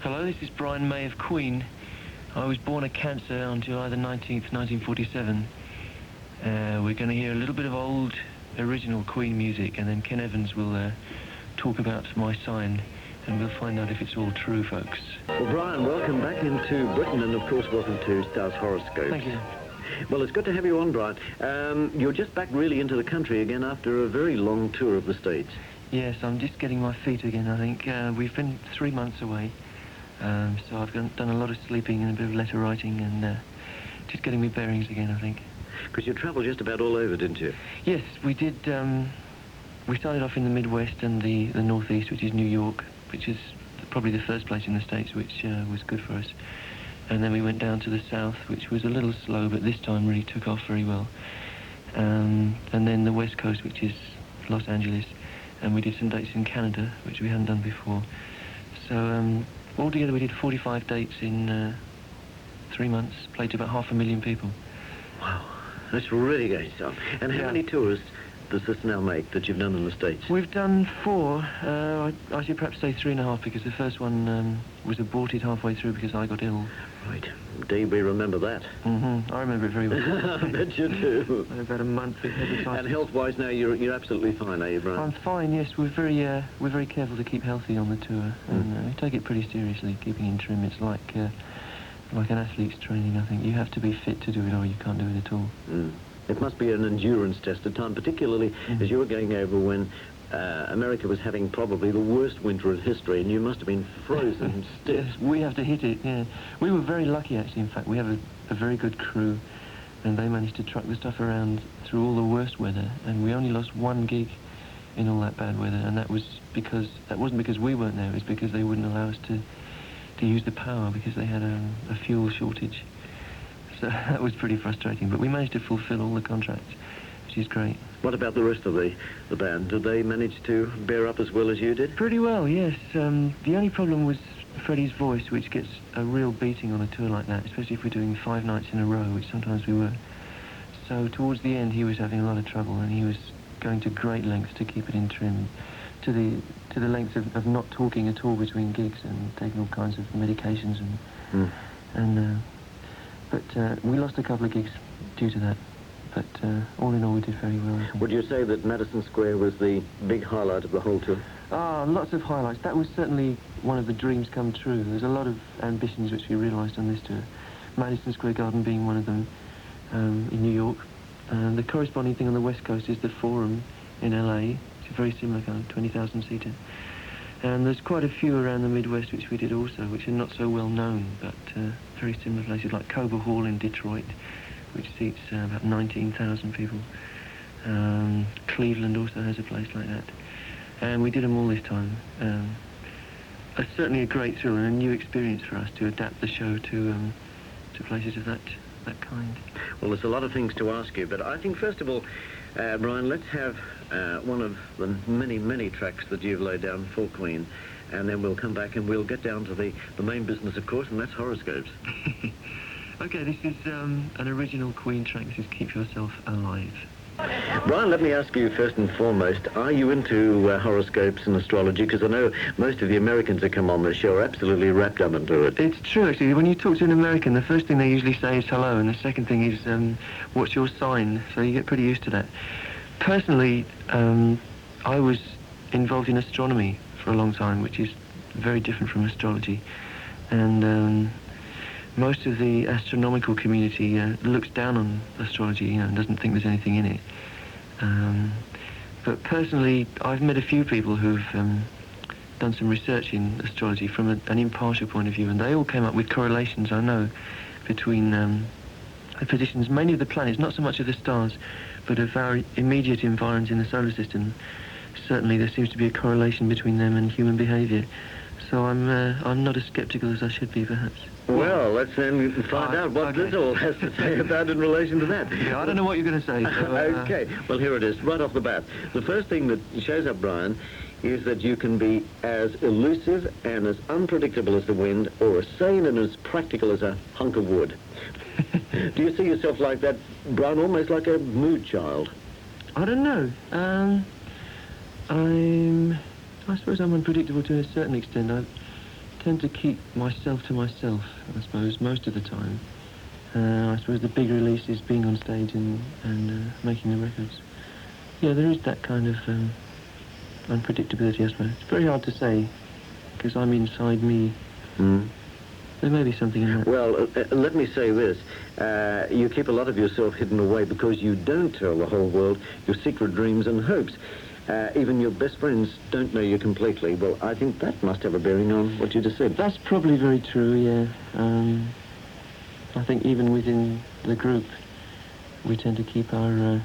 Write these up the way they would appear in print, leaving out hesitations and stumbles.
Hello, this is Brian May of Queen. I was born a Cancer on July the 19th, 1947. We're going to hear a little bit of old, original Queen music, and then Ken Evans will talk about my sign, and we'll find out if it's all true, folks. Well, Brian, welcome back into Britain, and of course, welcome to Star's Horoscopes. Thank you. Well, it's good to have you on, Brian. You're just back really into the country again after a very long tour of the States. Yes, I'm just getting my feet again, I think. We've been 3 months away. So I've done a lot of sleeping and a bit of letter writing and just getting me bearings again, I think. Because you travelled just about all over, didn't you? Yes, we did. We started off in the Midwest and the Northeast, which is New York, which is probably the first place in the States, which was good for us. And then we went down to the South, which was a little slow, but this time really took off very well. And then the West Coast, which is Los Angeles, and we did some dates in Canada, which we hadn't done before. So altogether we did 45 dates in 3 months, played to about 500,000 people. Wow, that's really going some. And how many tours does this now make that you've done in the States? We've done 4. I should perhaps say 3.5, because the first one was aborted halfway through because I got ill. Right, indeed, we remember that. I remember it very well. I bet you do. About a month ahead of time. And health-wise now, you're absolutely fine, are you, Brian? I'm fine, yes. We're very careful to keep healthy on the tour, and we take it pretty seriously, keeping in trim. It's like an athlete's training, I think. You have to be fit to do it, or you can't do it at all. It must be an endurance test at time, particularly as you were going over when America was having probably the worst winter in history, and you must have been frozen stiff. Yes, we have to hit it, yeah. We were very lucky, actually. In fact, we have a very good crew, and they managed to truck the stuff around through all the worst weather, and we only lost 1 gig in all that bad weather, and that wasn't because we weren't there. It was because they wouldn't allow us to use the power, because they had a fuel shortage. So that was pretty frustrating, but we managed to fulfill all the contracts, which is great. What about the rest of the band? Did they manage to bear up as well as you did? Pretty well, yes. The only problem was Freddie's voice, which gets a real beating on a tour like that, especially if we're doing 5 nights in a row, which sometimes we were. So towards the end, he was having a lot of trouble, and he was going to great lengths to keep it in trim, to the length of not talking at all between gigs and taking all kinds of medications but we lost a couple of gigs due to that. But all in all, we did very well, I think. Would you say that Madison Square was the big highlight of the whole tour? Lots of highlights. That was certainly one of the dreams come true. There's a lot of ambitions which we realised on this tour. Madison Square Garden being one of them in New York. The corresponding thing on the West Coast is the Forum in LA. It's a very similar kind of 20,000-seater. And there's quite a few around the Midwest which we did also, which are not so well known, but very similar places like Cobo Hall in Detroit, which seats about 19,000 people. Cleveland also has a place like that. And we did them all this time. Certainly a great thrill and a new experience for us to adapt the show to places of that kind. Well, there's a lot of things to ask you, but I think first of all, Brian, let's have one of the many tracks that you've laid down for Queen, and then we'll come back and we'll get down to the main business, of course, and that's horoscopes. Okay, this is an original Queen track. This is Keep Yourself Alive. Brian, let me ask you first and foremost, are you into horoscopes and astrology? Because I know most of the Americans that come on the show are absolutely wrapped up into it. It's true, actually. When you talk to an American, the first thing they usually say is hello, and the second thing is, what's your sign? So you get pretty used to that. Personally, I was involved in astronomy for a long time, which is very different from astrology. And most of the astronomical community looks down on astrology, and doesn't think there's anything in it. But personally, I've met a few people who've done some research in astrology from an impartial point of view, and they all came up with correlations, I know, between the positions, mainly of the planets, not so much of the stars, but of our immediate environs in the solar system. Certainly there seems to be a correlation between them and human behaviour. So I'm not as sceptical as I should be, perhaps. Well, let's then find out what this all has to say about in relation to that. Yeah, I don't know what you're going to say. So, okay, well, here it is, right off the bat. The first thing that shows up, Brian, is that you can be as elusive and as unpredictable as the wind, or as sane and as practical as a hunk of wood. Do you see yourself like that, Brian, almost like a mood child? I don't know. I suppose I'm unpredictable to a certain extent. tend to keep myself to myself, I suppose, most of the time. I suppose the big release is being on stage and making the records. Yeah, there is that kind of unpredictability, I suppose. It's very hard to say, because I'm inside me. There may be something in that. Well, let me say this. You keep a lot of yourself hidden away because you don't tell the whole world your secret dreams and hopes. Even your best friends don't know you completely. Well, I think that must have a bearing on what you just said. That's probably very true, yeah. I think even within the group, we tend to keep our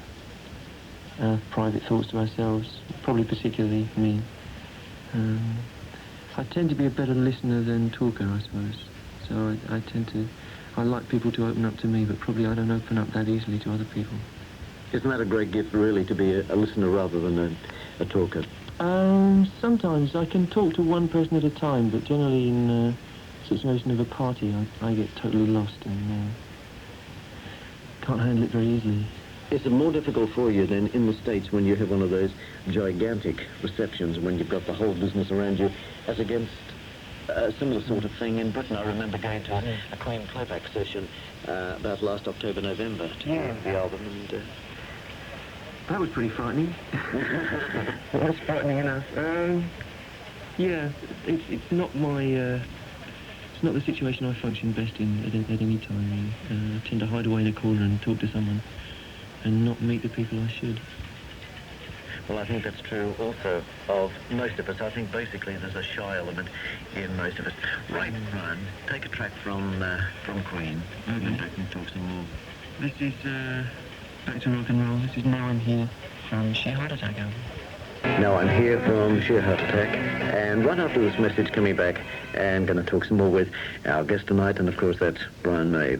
private thoughts to ourselves, probably particularly me. I tend to be a better listener than talker, I suppose. So I like people to open up to me, but probably I don't open up that easily to other people. Isn't that a great gift, really, to be a listener rather than a talker? Sometimes I can talk to one person at a time, but generally in a situation of a party, I get totally lost and can't handle it very easily. Is it more difficult for you than in the States when you have one of those gigantic receptions, when you've got the whole business around you, as against a similar sort of thing in Britain? I remember going to a Queen playback session about last October, November to hear the album, and that was pretty frightening. That was frightening enough. Yeah, it's not my... it's not the situation I function best in at any time, really. I tend to hide away in a corner and talk to someone and not meet the people I should. Well, I think that's true also of most of us. I think basically there's a shy element in most of us. Right, Brian, take a track from Queen. Okay. And back and talk some more. This is Back to Rock and Roll. This is Now I'm Here from Sheer Heart Attack album. Now I'm here from Sheer Heart Attack, and right after this message coming back, and going to talk some more with our guest tonight, and of course that's Brian May.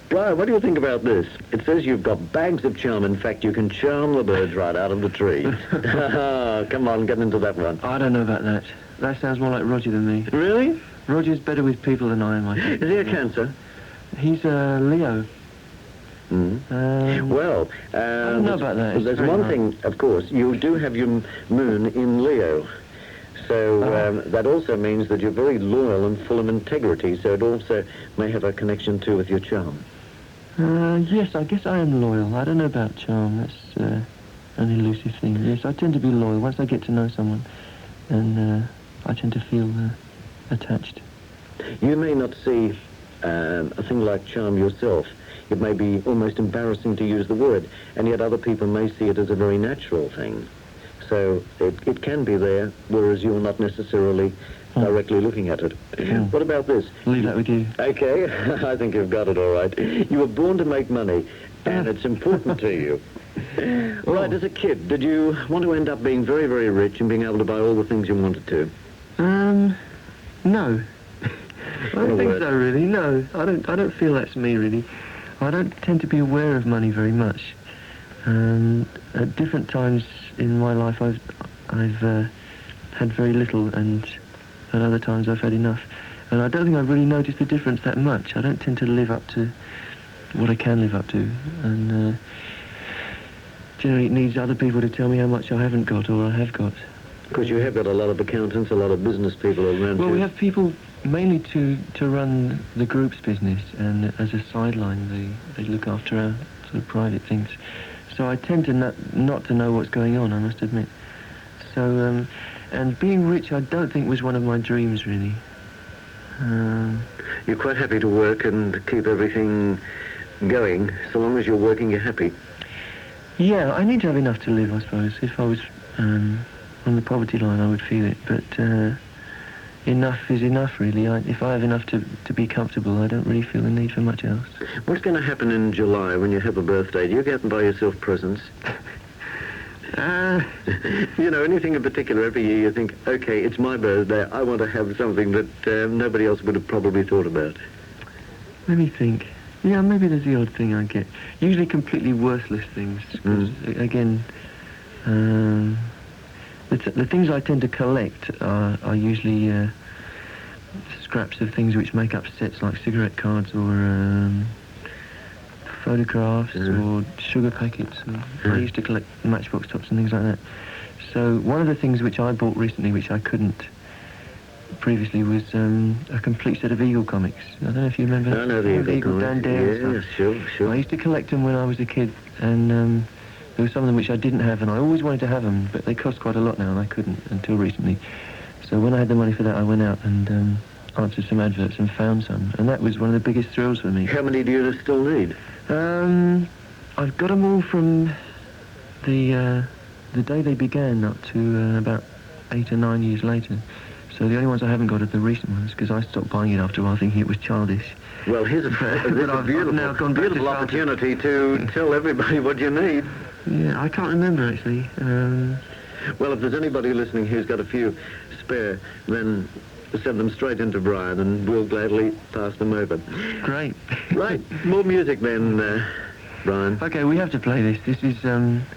Brian, what do you think about this? It says you've got bags of charm. In fact, you can charm the birds right out of the tree. Come on, get into that one. I don't know about that. That sounds more like Roger than me. Really? Roger's better with people than I am, I think. Is he a Cancer? He's a Leo. Well, I don't know about that. It's there's very one hard. thing, of course. You do have your moon in Leo. So that also means that you're very loyal and full of integrity. So it also may have a connection, too, with your charm. Yes, I guess I am loyal. I don't know about charm. That's an elusive thing. Yes, I tend to be loyal once I get to know someone. And I tend to feel attached. You may not see a thing like charm yourself. It may be almost embarrassing to use the word, and yet other people may see it as a very natural thing. So it can be there, whereas you're not necessarily directly looking at it. What about this? Leave that with you. Okay, I think you've got it all right. You were born to make money, and it's important to you. Right, as a kid, did you want to end up being very, very rich and being able to buy all the things you wanted to? No. I don't think so, really. No, I don't feel that's me, really. I don't tend to be aware of money very much. At different times in my life, I've had very little, and at other times I've had enough. And I don't think I've really noticed the difference that much. I don't tend to live up to what I can live up to, and generally it needs other people to tell me how much I haven't got or I have got. Because you have got a lot of accountants, a lot of business people around you. Well, we have people mainly to run the group's business, and as a sideline, they look after our sort of private things. So I tend to not to know what's going on, I must admit. So, and being rich, I don't think was one of my dreams, really. You're quite happy to work and keep everything going. So long as you're working, you're happy. Yeah, I need to have enough to live, I suppose. If I was on the poverty line, I would feel it. But enough is enough, really. If I have enough to be comfortable, I don't really feel the need for much else. What's going to happen in July when you have a birthday? Do you get and buy yourself presents? You know, anything in particular every year you think, okay, it's my birthday, I want to have something that nobody else would have probably thought about? Let me think. Yeah, maybe there's the odd thing I get. Usually completely worthless things. 'Cause, again, the things I tend to collect are usually scraps of things which make up sets, like cigarette cards or photographs or sugar packets. I used to collect matchbox tops and things like that. So one of the things which I bought recently, which I couldn't previously was a complete set of Eagle comics. I don't know if you remember. I know the Eagle Dan comics. Dare and Yeah, stuff. sure. I used to collect them when I was a kid, and there were some of them which I didn't have, and I always wanted to have them, but they cost quite a lot now, and I couldn't until recently. So when I had the money for that, I went out and answered some adverts and found some, and that was one of the biggest thrills for me. How many do you still need? I've got them all from the day they began up to about 8 or 9 years later. So the only ones I haven't got are the recent ones, because I stopped buying it after a while, thinking it was childish. Well, here's a beautiful opportunity to tell everybody what you need. Yeah, I can't remember, actually. Well, if there's anybody listening who's got a few spare, then send them straight into Brian, and we'll gladly pass them over. Great. Right, more music then, Brian. Okay, we have to play this. This is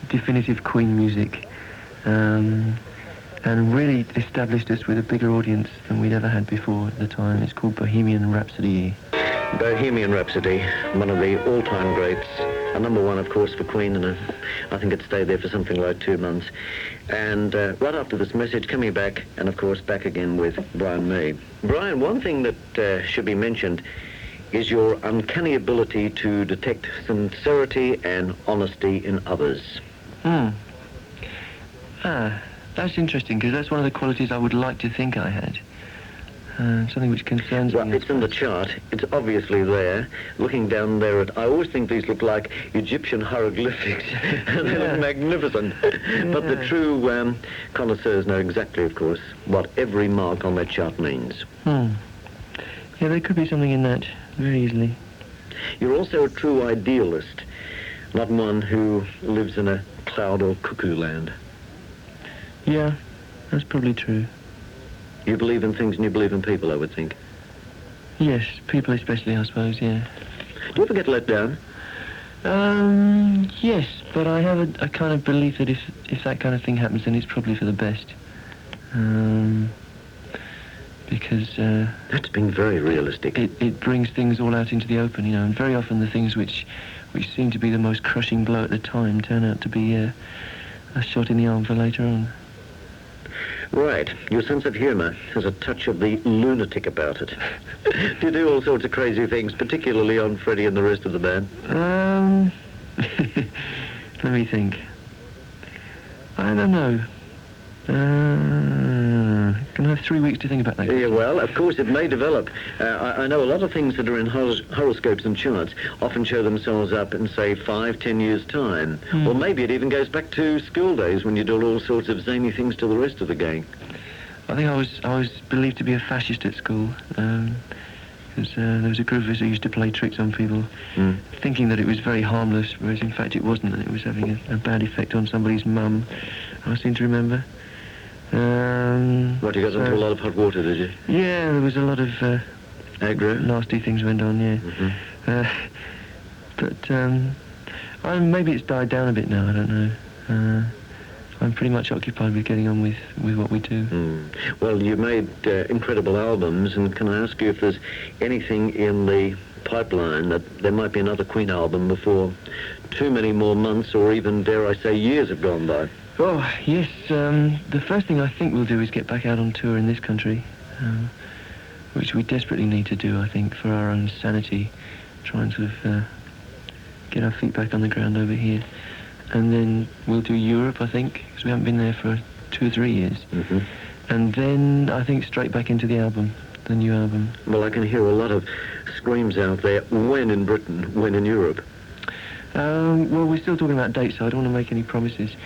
definitive Queen music. And really established us with a bigger audience than we'd ever had before at the time. It's called Bohemian Rhapsody. Bohemian Rhapsody, one of the all-time greats. A number one, of course, for Queen, and I think it stayed there for something like 2 months. And right after this message, coming back, and of course back again with Brian May. Brian, one thing that should be mentioned is your uncanny ability to detect sincerity and honesty in others. That's interesting, because that's one of the qualities I would like to think I had. Something which concerns me. Well, it's in the chart. It's obviously there. Looking down there, I always think these look like Egyptian hieroglyphics. They look magnificent. Yeah. But the true connoisseurs know exactly, of course, what every mark on that chart means. Yeah, there could be something in that, very easily. You're also a true idealist, not one who lives in a cloud or cuckoo land. Yeah, that's probably true. You believe in things and you believe in people, I would think. Yes, people especially, I suppose, yeah. Do you ever get let down? Yes, but I have a kind of belief that if that kind of thing happens, then it's probably for the best. Because... That's being very realistic. It brings things all out into the open, you know, and very often the things which seem to be the most crushing blow at the time turn out to be a shot in the arm for later on. Right. Your sense of humour has a touch of the lunatic about it. You do all sorts of crazy things, particularly on Freddie and the rest of the band. Let me think. I don't know. Can I have 3 weeks to think about that? Yeah, well, of course, it may develop. I know a lot of things that are in horoscopes and charts often show themselves up in, say, 5-10 years' time. Or maybe it even goes back to school days when you do all sorts of zany things to the rest of the gang. I think I was believed to be a fascist at school. Because there was a group of us who used to play tricks on people, thinking that it was very harmless, whereas in fact it wasn't, and it was having a bad effect on somebody's mum, I seem to remember. What, you got into a lot of hot water, did you? Yeah, there was a lot of aggro? Nasty things went on, yeah. But maybe it's died down a bit now, I don't know. I'm pretty much occupied with getting on with what we do. Well, you made incredible albums, and can I ask you if there's anything in the pipeline that there might be another Queen album before too many more months or even, dare I say, years have gone by? Oh, yes. The first thing I think we'll do is get back out on tour in this country, which we desperately need to do, I think, for our own sanity. Try and sort of get our feet back on the ground over here. And then we'll do Europe, I think, because we haven't been there for 2 or 3 years. And then I think straight back into the album, the new album. Well, I can hear a lot of screams out there. When in Britain? When in Europe? Well, we're still talking about dates, so I don't want to make any promises.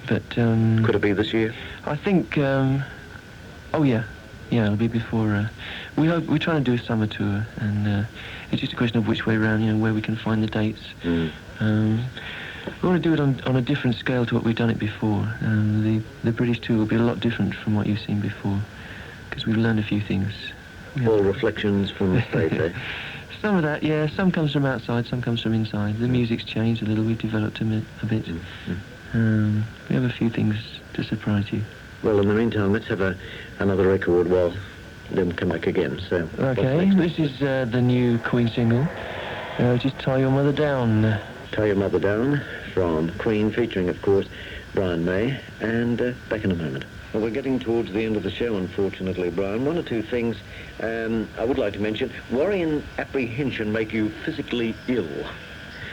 But could it be this year? I think. Oh yeah, it'll be before. We're trying to do a summer tour, and it's just a question of which way around, you know, where we can find the dates. We want to do it on a different scale to what we've done it before. The British tour will be a lot different from what you've seen before, because we've learned a few things. All reflections from the States, eh? Some of that, yeah. Some comes from outside, some comes from inside. The music's changed a little. We've developed a bit. We have a few things to surprise you. Well, in the meantime, let's have another record while then come back again. So. Okay, this is the new Queen single, which is Tie Your Mother Down. Tie Your Mother Down from Queen, featuring, of course, Brian May, and back in a moment. Well, we're getting towards the end of the show, unfortunately, Brian. One or two things I would like to mention. Worry and apprehension make you physically ill.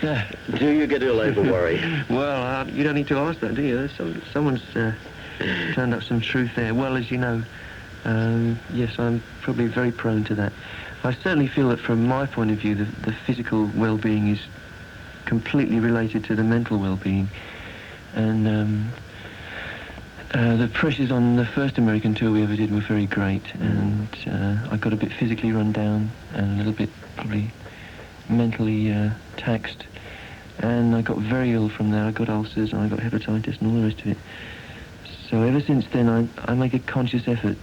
Yeah. Do you get ill over worry? Well, you don't need to ask that, do you? Someone's turned up some truth there. Well, as you know, yes, I'm probably very prone to that. I certainly feel that from my point of view, the physical well-being is completely related to the mental well-being. And the pressures on the first American tour we ever did were very great, and I got a bit physically run down and a little bit probably mentally taxed, and I got very ill from there. I got ulcers and I got hepatitis and all the rest of it. So ever since then I make a conscious effort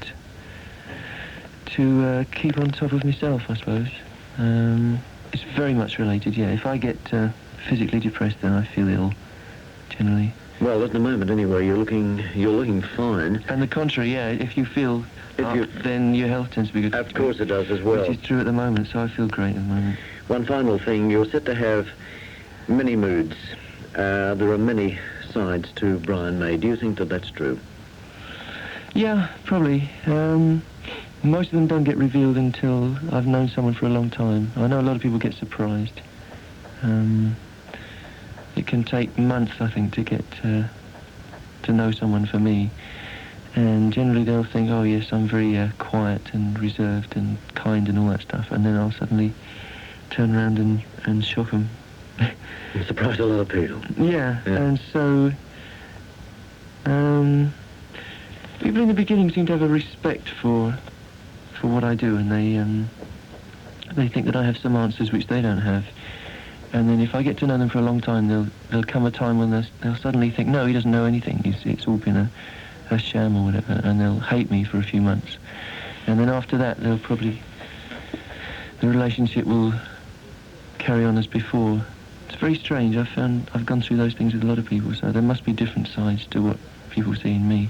to keep on top of myself, I suppose. It's very much related, yeah. If I get physically depressed, then I feel ill, generally. Well, at the moment, anyway, you're looking fine. And the contrary, yeah. If you feel up, then your health tends to be good. Of course it does as well. Which is true at the moment, so I feel great at the moment. One final thing, you're set to have many moods. There are many sides to Brian May. Do you think that that's true? Yeah, probably. Most of them don't get revealed until I've known someone for a long time. I know a lot of people get surprised. It can take months, I think, to get to know someone for me. And generally they'll think, oh yes, I'm very quiet and reserved and kind and all that stuff. And then I'll suddenly turn around and shock them. You surprise a lot of people. Yeah, and so people in the beginning seem to have a respect for what I do, and they think that I have some answers which they don't have. And then if I get to know them for a long time, there'll come a time when they'll suddenly think, no, he doesn't know anything. It's all been a sham or whatever, and they'll hate me for a few months. And then after that, the relationship will carry on as before. It's very strange. I've gone through those things with a lot of people, so there must be different sides to what people see in me.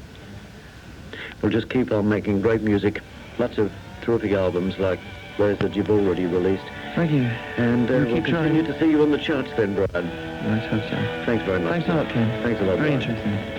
Well, just keep on making great music. Lots of terrific albums like those that you've already released. Thank you. And we'll continue to see you on the charts then, Brian. Let's hope so. Thanks very much. Thanks a lot, Ken. Thanks a lot, Very Brian. interesting.